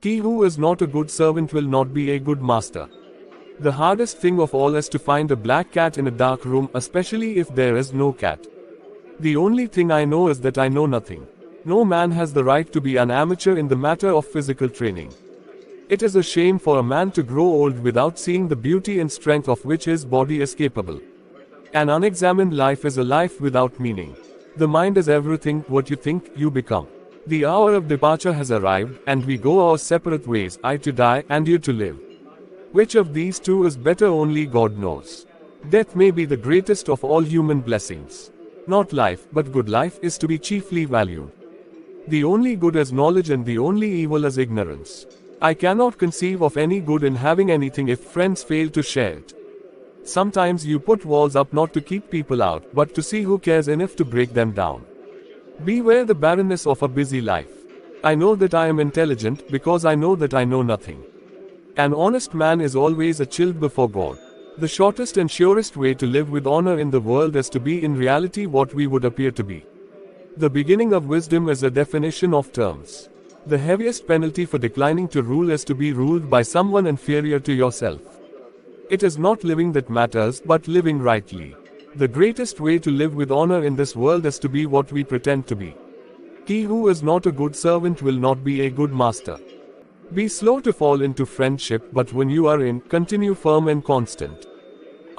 He who is not a good servant will not be a good master. The hardest thing of all is to find a black cat in a dark room, especially if there is no cat. The only thing I know is that I know nothing. No man has the right to be an amateur in the matter of physical training. It is a shame for a man to grow old without seeing the beauty and strength of which his body is capable. An unexamined life is a life without meaning. The mind is everything. What you think, you become. The hour of departure has arrived, and we go our separate ways, I to die, and you to live. Which of these two is better only God knows. Death may be the greatest of all human blessings. Not life, but good life, is to be chiefly valued. The only good is knowledge and the only evil is ignorance. I cannot conceive of any good in having anything if friends fail to share it. Sometimes you put walls up not to keep people out, but to see who cares enough to break them down. Beware the barrenness of a busy life. I know that I am intelligent, because I know that I know nothing. An honest man is always a child before God. The shortest and surest way to live with honor in the world is to be in reality what we would appear to be. The beginning of wisdom is a definition of terms. The heaviest penalty for declining to rule is to be ruled by someone inferior to yourself. It is not living that matters, but living rightly. The greatest way to live with honor in this world is to be what we pretend to be. He who is not a good servant will not be a good master. Be slow to fall into friendship, but when you are in, continue firm and constant.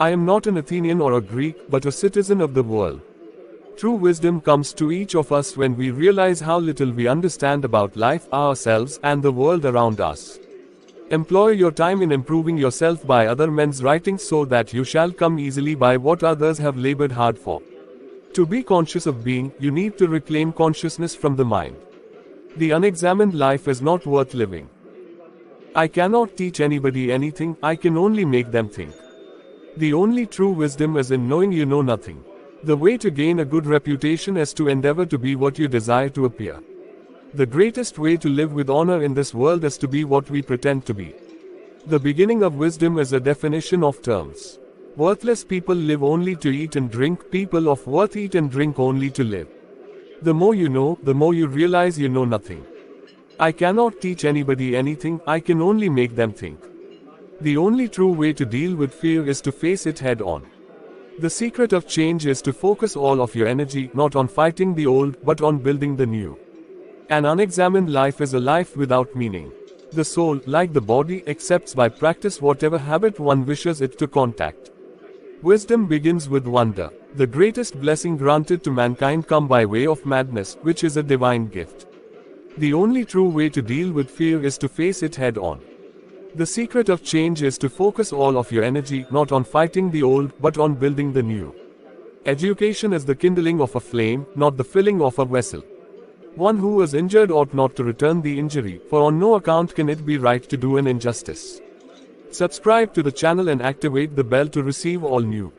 I am not an Athenian or a Greek, but a citizen of the world. True wisdom comes to each of us when we realize how little we understand about life, ourselves, and the world around us. Employ your time in improving yourself by other men's writings so that you shall come easily by what others have labored hard for. To be conscious of being, you need to reclaim consciousness from the mind. The unexamined life is not worth living. I cannot teach anybody anything, I can only make them think. The only true wisdom is in knowing you know nothing. The way to gain a good reputation is to endeavor to be what you desire to appear. The greatest way to live with honor in this world is to be what we pretend to be. The beginning of wisdom is a definition of terms. Worthless people live only to eat and drink, people of worth eat and drink only to live. The more you know, the more you realize you know nothing. I cannot teach anybody anything, I can only make them think. The only true way to deal with fear is to face it head on. The secret of change is to focus all of your energy not on fighting the old, but on building the new. An unexamined life is a life without meaning. The soul, like the body, accepts by practice whatever habit one wishes it to contact. Wisdom begins with wonder. The greatest blessing granted to mankind come by way of madness, which is a divine gift. The only true way to deal with fear is to face it head on. The secret of change is to focus all of your energy not on fighting the old, but on building the new. Education is the kindling of a flame, not the filling of a vessel. One who is injured ought not to return the injury, for on no account can it be right to do an injustice. Subscribe to the channel and activate the bell to receive all new